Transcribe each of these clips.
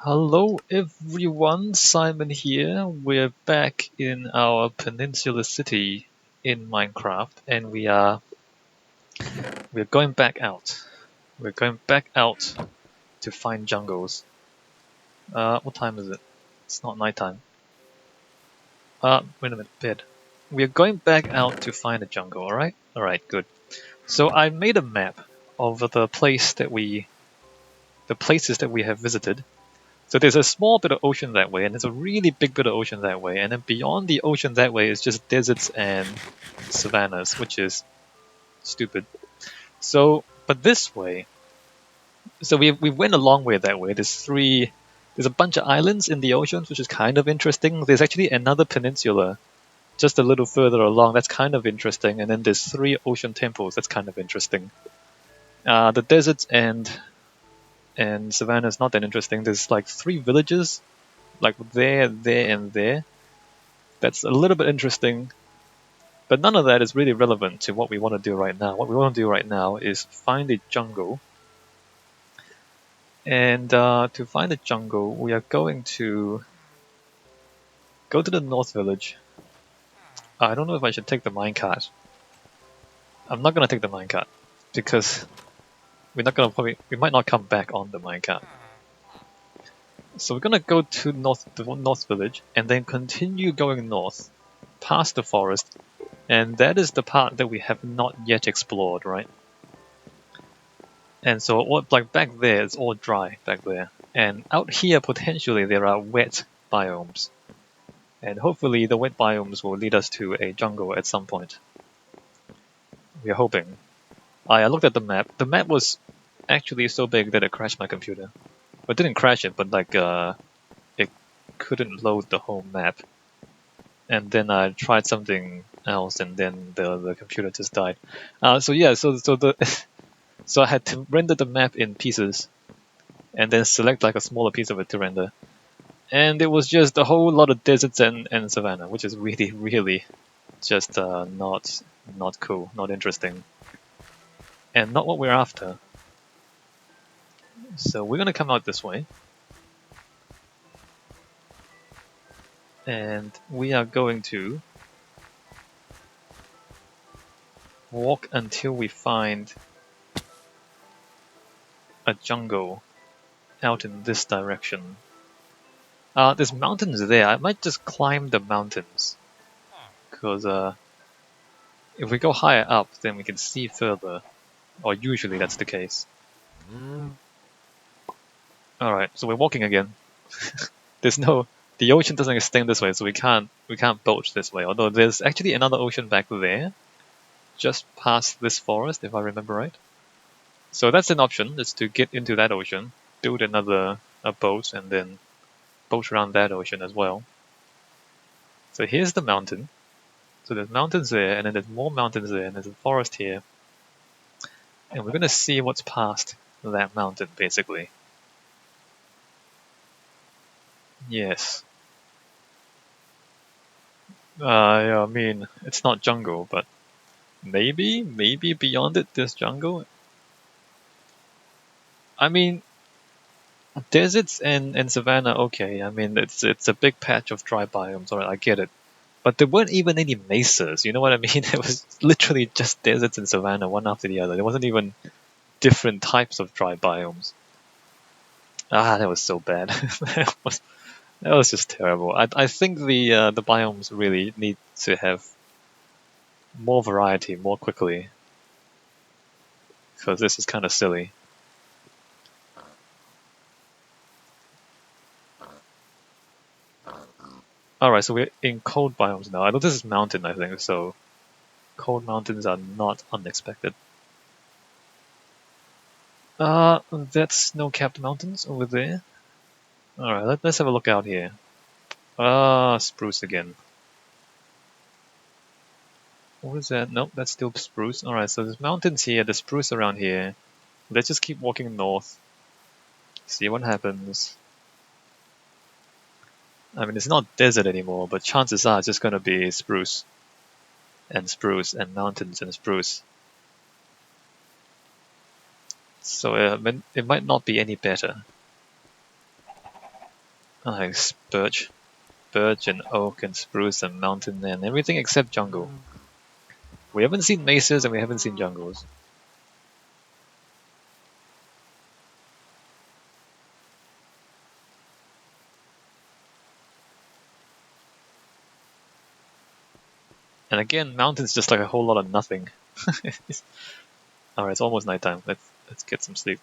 Hello everyone, Simon here. We're back in our Peninsular city in Minecraft and we're going back out. We're going back out to find jungles. What time is it? It's not nighttime. Wait a minute, bed. We're going back out to find a jungle, alright? Alright, good. So I made a map of the places that we have visited. So there's a small bit of ocean that way, and there's a really big bit of ocean that way, and then beyond the ocean that way is just deserts and savannas, which is stupid. So, but this way, so we went a long way that way. There's a bunch of islands in the oceans, which is kind of interesting. There's actually another peninsula just a little further along. That's kind of interesting, and then there's three ocean temples. That's kind of interesting. The deserts and savannah is not that interesting. There's like three villages, like there, and there. That's a little bit interesting, but none of that is really relevant to what we want to do right now. What we want to do right now is find a jungle, and to find a jungle, we are going to go to the North Village. I don't know if I should take the minecart. I'm not gonna take the minecart because we might not come back on the minecart. So we're gonna go to the North Village and then continue going north, past the forest, and that is the part that we have not yet explored, right? And so like back there, it's all dry back there. And out here, potentially, there are wet biomes. And hopefully the wet biomes will lead us to a jungle at some point. We are hoping. I looked at the map. The map was actually so big that it crashed my computer. It didn't crash it, but like it couldn't load the whole map. And then I tried something else, and then the computer just died. So yeah, so the so I had to render the map in pieces, and then select like a smaller piece of it to render. And it was just a whole lot of deserts and savanna, which is really, really just not cool, not interesting, and not what we're after. So we're gonna come out this way, and we are going to walk until we find a jungle out in this direction. There's mountains there. I might just climb the mountains, because if we go higher up, then we can see further, or usually that's the case. Alright, so we're walking again. The ocean doesn't extend this way, so we can't boat this way. Although there's actually another ocean back there, just past this forest, if I remember right. So that's an option, is to get into that ocean, build a boat, and then boat around that ocean as well. So here's the mountain. So there's mountains there, and then there's more mountains there, and there's a forest here. And we're gonna see what's past that mountain, basically. Yes. Yeah, I mean, it's not jungle, but maybe beyond it there's jungle. I mean, deserts and savanna, okay. I mean, it's a big patch of dry biomes, alright, I get it. But there weren't even any mesas, you know what I mean? It was literally just deserts and savanna, one after the other. There wasn't even different types of dry biomes. That was so bad. That was just terrible. I think the biomes really need to have more variety more quickly, because this is kind of silly. Alright, so we're in cold biomes now. I know this is mountain, I think, so cold mountains are not unexpected. That's snow-capped mountains over there. Alright, let's have a look out here. Spruce again. What is that? Nope, that's still spruce. Alright, so there's mountains here, there's spruce around here. Let's just keep walking north. See what happens. I mean, it's not desert anymore, but chances are it's just gonna be spruce and mountains and spruce. So it might not be any better. Like birch and oak and spruce and mountain and everything except jungle. We haven't seen mesas and we haven't seen jungles. And again, mountains just like a whole lot of nothing. Alright, it's almost nighttime. Let's get some sleep.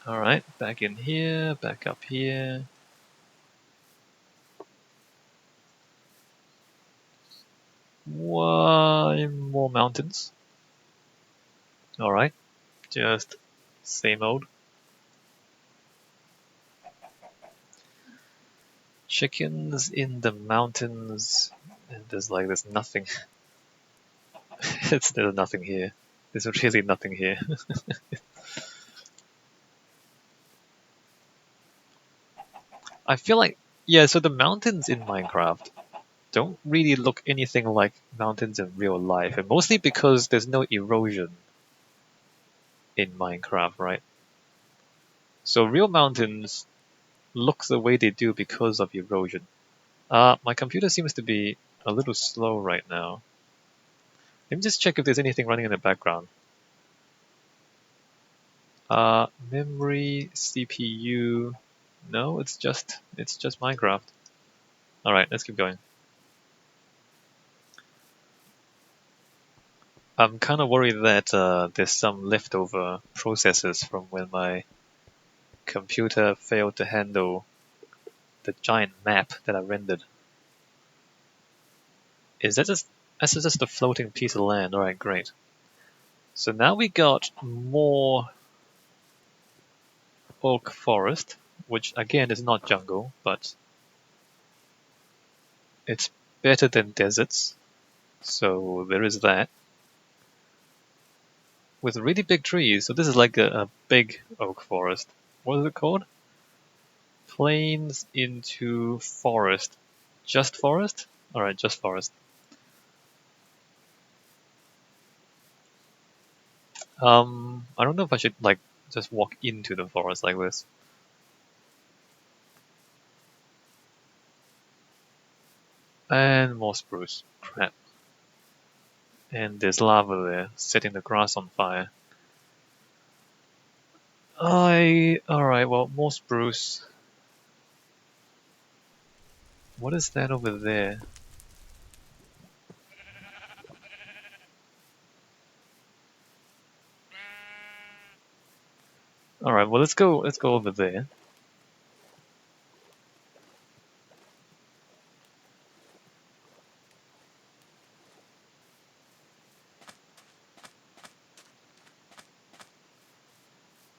Alright, back in here, back up here. One more mountains. Alright, just same old. Chickens in the mountains, and there's nothing. There's nothing here. There's really nothing here. I feel like, yeah, so the mountains in Minecraft don't really look anything like mountains in real life, and mostly because there's no erosion in Minecraft, right? So real mountains look the way they do because of erosion. My computer seems to be a little slow right now. Let me just check if there's anything running in the background. Memory, CPU. No, it's just Minecraft. All right, let's keep going. I'm kind of worried that there's some leftover processes from when my computer failed to handle the giant map that I rendered. Is that just That's just a floating piece of land? All right, great. So now we got more oak forest, which again is not jungle, but it's better than deserts. So there is that. With really big trees. So this is like a big oak forest. What is it called? Plains into forest. Just forest? Alright, just forest. I don't know if I should like just walk into the forest like this. And more spruce. Crap. And there's lava there, setting the grass on fire. Alright, well, more spruce. What is that over there? Alright, well let's go over there.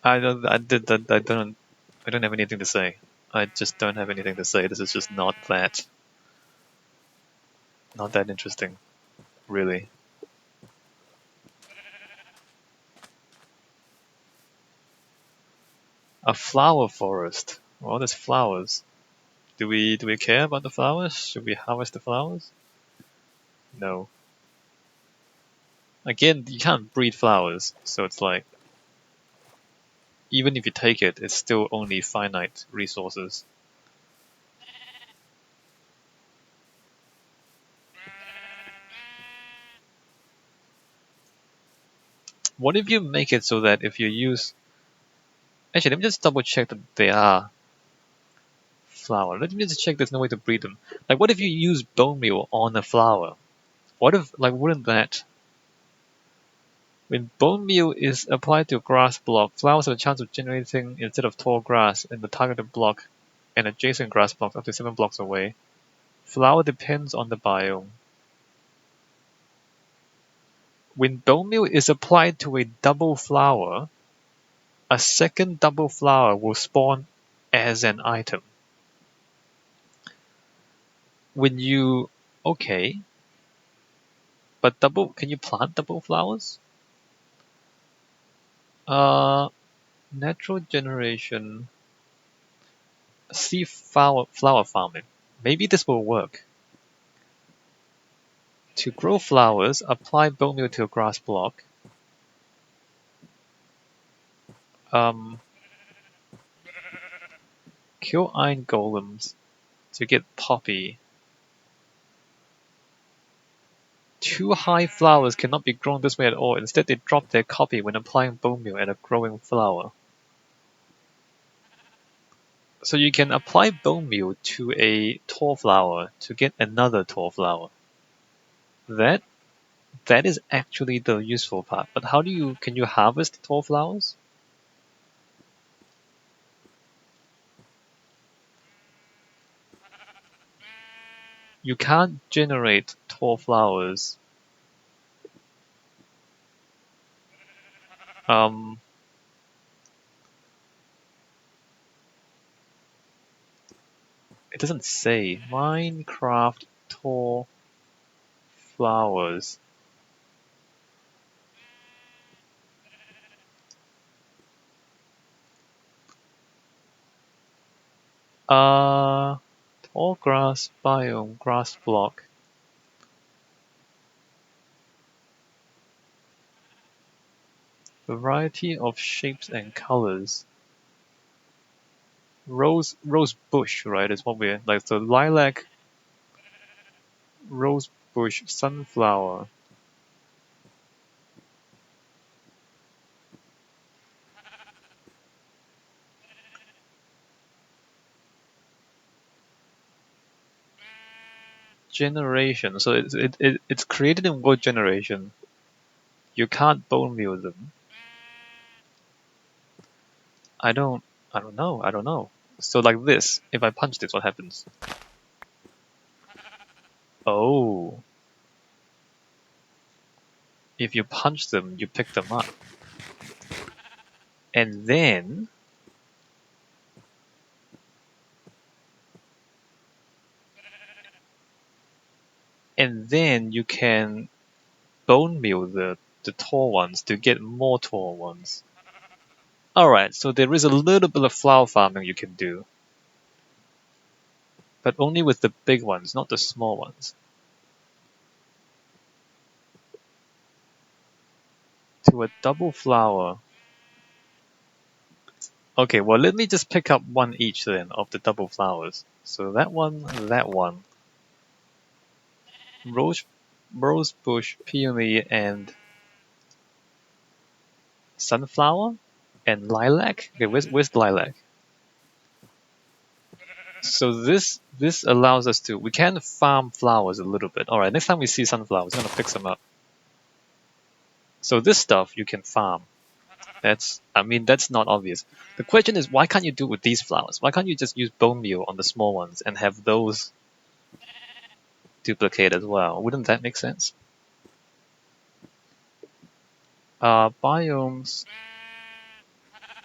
I don't have anything to say. I just don't have anything to say. This is just not that interesting, really. A flower forest. Well, there's flowers. Do we care about the flowers? Should we harvest the flowers? No. Again, you can't breed flowers, so it's like even if you take it, it's still only finite resources. What if you make it so that if you use actually let me just double check that they are flower. Let me just check there's no way to breed them. Like what if you use bone meal on a flower? What if like wouldn't that when bone meal is applied to a grass block, flowers have a chance of generating instead of tall grass in the targeted block and adjacent grass blocks up to 7 blocks away. Flower depends on the biome. When bone meal is applied to a double flower, a second double flower will spawn as an item. When you okay, but double can you plant double flowers? Uh, Natural generation. Flower farming. Maybe this will work. To grow flowers, apply bone meal to a grass block. Kill iron golems to get poppy. Too high flowers cannot be grown this way at all. Instead, they drop their copy when applying bone meal at a growing flower. So you can apply bone meal to a tall flower to get another tall flower. That is actually the useful part. But how can you harvest tall flowers? You can't generate tall flowers. It doesn't say Minecraft tall flowers. Tall grass biome, grass block. Variety of shapes and colors. Rose bush, right? Is what we're like. So lilac, rose bush, sunflower. Generation. So it's created in what generation? You can't bone meal them. I don't know. I don't know. So like this, if I punch this, what happens? Oh. If you punch them, you pick them up. And then you can bone meal the tall ones to get more tall ones. Alright, so there is a little bit of flower farming you can do. But only with the big ones, not the small ones. To a double flower. Okay, well let me just pick up one each then of the double flowers. So that one, that one. Rose bush, peony, and sunflower? And lilac? Okay, where's lilac? So this allows us to, we can farm flowers a little bit. Alright, next time we see sunflowers, I'm gonna pick some up. So this stuff you can farm. That's not obvious. The question is, why can't you do it with these flowers? Why can't you just use bone meal on the small ones and have those duplicate as well? Wouldn't that make sense? Biomes.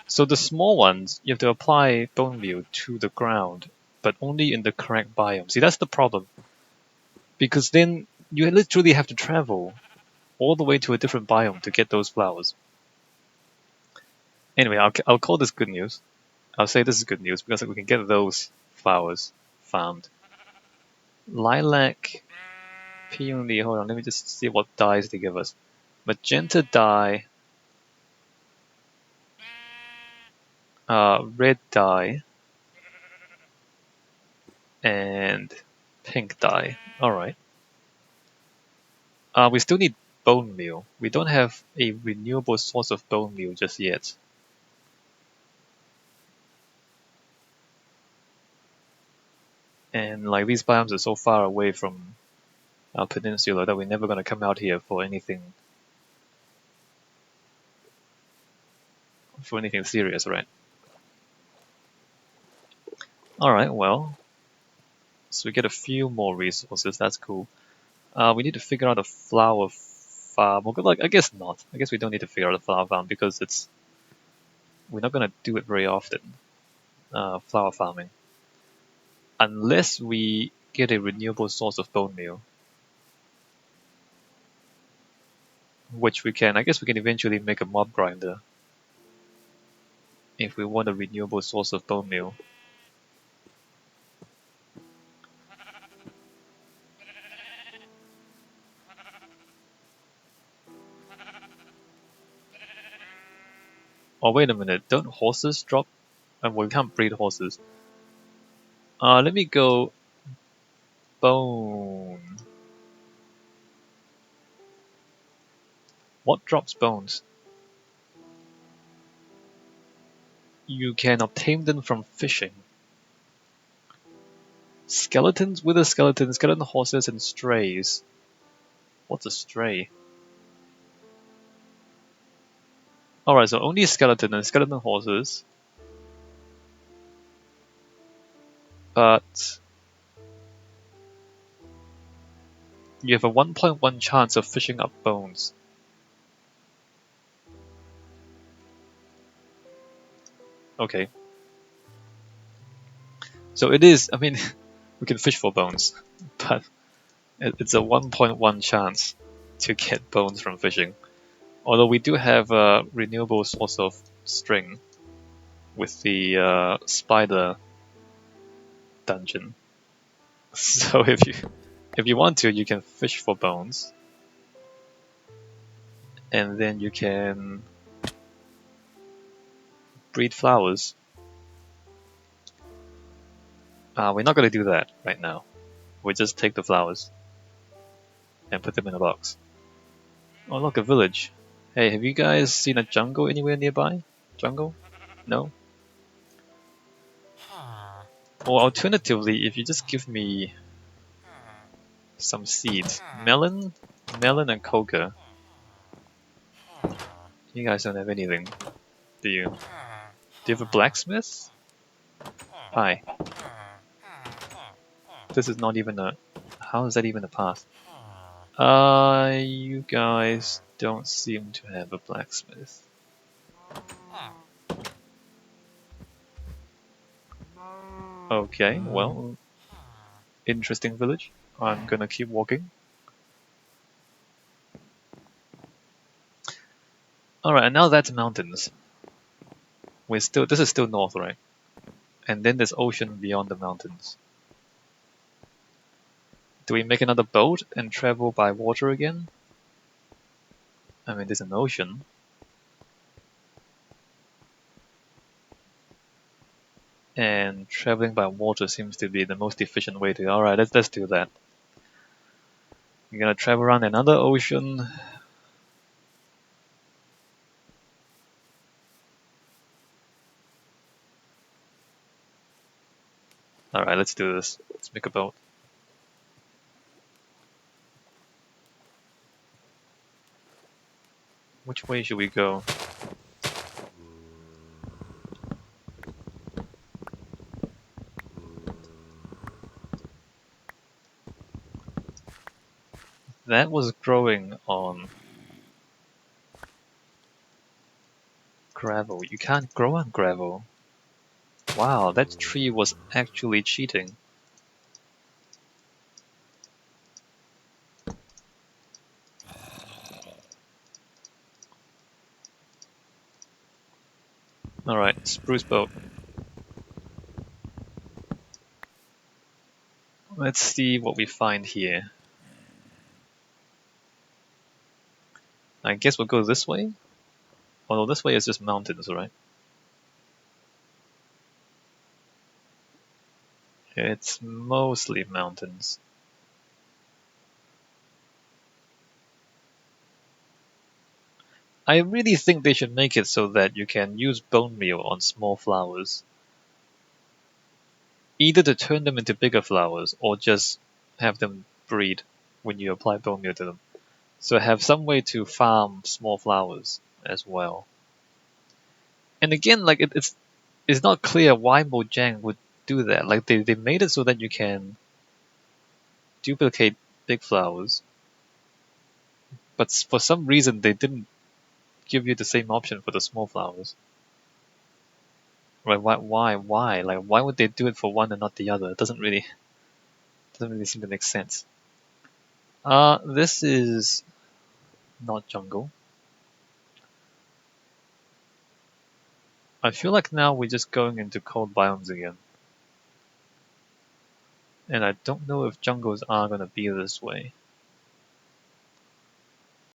So the small ones, you have to apply bone meal to the ground, but only in the correct biome. See, that's the problem. Because then you literally have to travel all the way to a different biome to get those flowers. Anyway, I'll call this good news. I'll say this is good news because we can get those flowers farmed. Lilac, peony, hold on, let me just see what dyes they give us. Magenta dye, red dye, and pink dye. Alright. We still need bone meal. We don't have a renewable source of bone meal just yet. And like these biomes are so far away from our peninsula that we're never going to come out here for anything serious, right? Alright, well, so we get a few more resources, that's cool. We need to figure out a flower farm. Well, like, I guess not. I guess we don't need to figure out a flower farm because we're not going to do it very often, flower farming. Unless we get a renewable source of bone meal. Which I guess we can eventually make a mob grinder. If we want a renewable source of bone meal. Oh, wait a minute. Don't horses drop? We can't breed horses. Let me go bone. What drops bones? You can obtain them from fishing. Skeletons, wither skeletons, skeleton horses, and strays. What's a stray? Alright, so only skeleton and skeleton horses. But you have a 1.1 chance of fishing up bones. Okay. So it is, I mean, we can fish for bones, but it's a 1.1 chance to get bones from fishing. Although we do have a renewable source of string with the spider dungeon. So if you want to, you can fish for bones, and then you can breed flowers. We're not going to do that right now. We just take the flowers and put them in a box. Oh, look, a village. Hey, have you guys seen a jungle anywhere nearby? Jungle? No? Or alternatively, if you just give me some seeds. Melon? Melon and coca. You guys don't have anything, do you? Do you have a blacksmith? Hi. This is not even a... How is that even a path? You guys don't seem to have a blacksmith. Okay, well, interesting village. I'm gonna keep walking. Alright, and now that's mountains. This is still north, right? And then there's ocean beyond the mountains. Do we make another boat and travel by water again? I mean, there's an ocean. And traveling by water seems to be the most efficient way to... Alright, let's do that. We're gonna travel around another ocean. Alright, let's do this. Let's make a boat. Which way should we go? That was growing on gravel. You can't grow on gravel. Wow, that tree was actually cheating. Alright, spruce boat. Let's see what we find here. I guess we'll go this way? Although this way is just mountains, right? It's mostly mountains. I really think they should make it so that you can use bone meal on small flowers. Either to turn them into bigger flowers, or just have them breed when you apply bone meal to them. So have some way to farm small flowers as well. And again, like it's not clear why Mojang would do that. Like they made it so that you can duplicate big flowers, but for some reason they didn't give you the same option for the small flowers. Right? Why? Like why would they do it for one and not the other? It doesn't really seem to make sense. This is not jungle. I feel like now we're just going into cold biomes again. And I don't know if jungles are gonna be this way.